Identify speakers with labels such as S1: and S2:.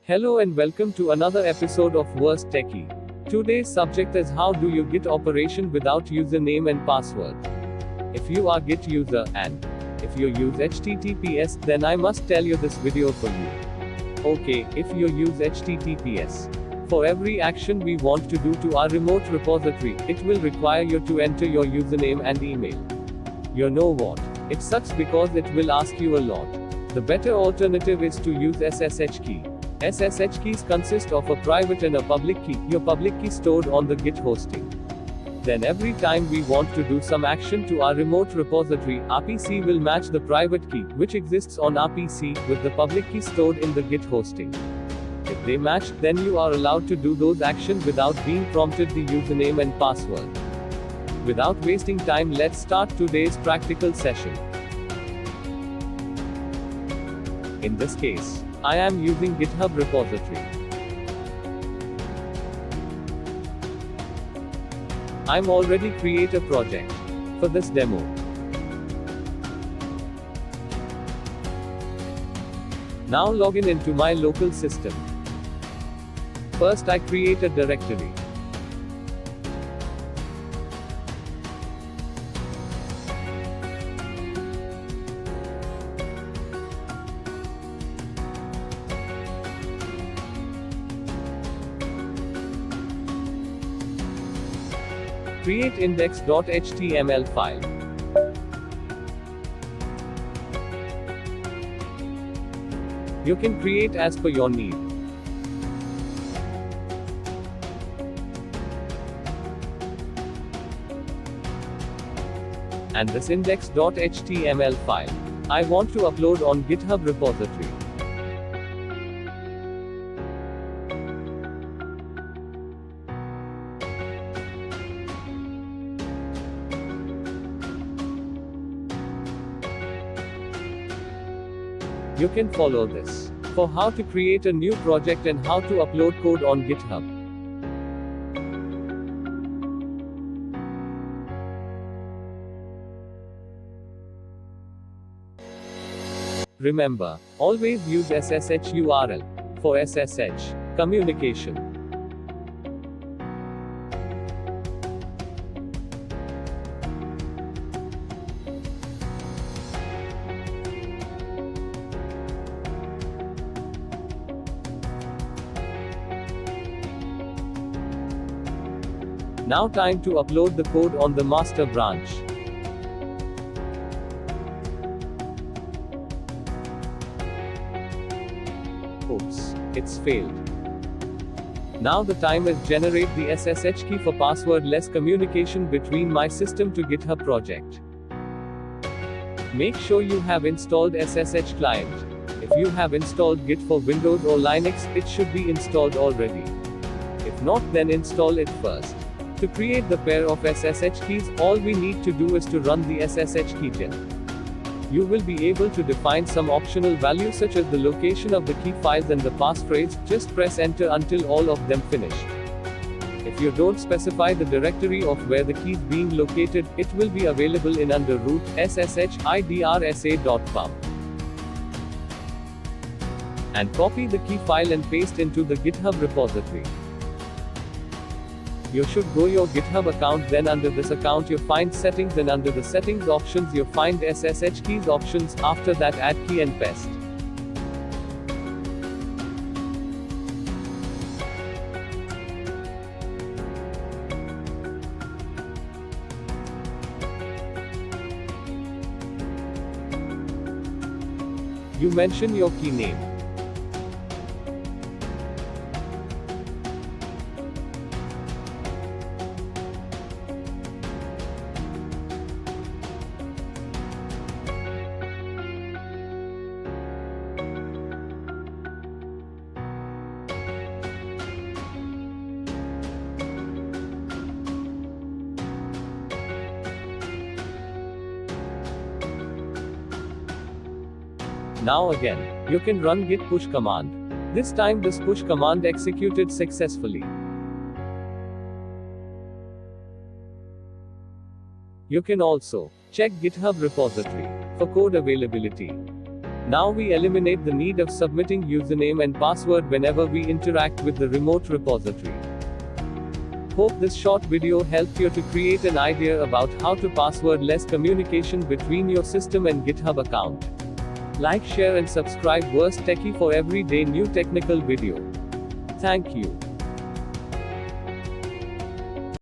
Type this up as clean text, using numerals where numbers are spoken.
S1: Hello and welcome to another episode of Worst Techie. Today's subject is how do you Git operation without username and password. If you are Git user and if you use HTTPS, then I must tell you this video for you. Okay, if you use HTTPS. For every action we want to do to our remote repository, it will require you to enter your username and email. You know what? It sucks because it will ask you a lot. The better alternative is to use SSH key. SSH keys consist of a private and a public key, your public key stored on the Git hosting. Then every time we want to do some action to our remote repository, our PC will match the private key, which exists on our PC, with the public key stored in the Git hosting. If they match, then you are allowed to do those actions without being prompted the username and password. Without wasting time, let's start today's practical session. In this case, I am using GitHub repository. I'm already create a project for this demo. Now login into my local system. First I create a directory. Create index.html file. You can create as per your need. And this index.html file, I want to upload on GitHub repository. You can follow this for how to create a new project and how to upload code on GitHub. Remember, always use SSH URL for SSH communication. Now time to upload the code on the master branch. Oops, it's failed. Now the time is generate the SSH key for passwordless communication between my system to GitHub project. Make sure you have installed SSH client. If you have installed Git for Windows or Linux, it should be installed already. If not, then install it first. To create the pair of SSH keys, all we need to do is to run the SSH keygen. You will be able to define some optional values such as the location of the key files and the passphrase. Just press enter until all of them finished. If you don't specify the directory of where the key is being located, it will be available in under root sshidrsa.pub. And copy the key file and paste into the GitHub repository. You should go your GitHub account, then under this account you find settings, and under the settings options you find SSH keys options. After that add key and paste. You mention your key name. Now again, you can run git push command. This time this push command executed successfully. You can also check GitHub repository for code availability. Now we eliminate the need of submitting username and password whenever we interact with the remote repository. Hope this short video helped you to create an idea about how to password-less communication between your system and GitHub account. Like, share and subscribe Worst Techie for everyday new technical video. Thank you.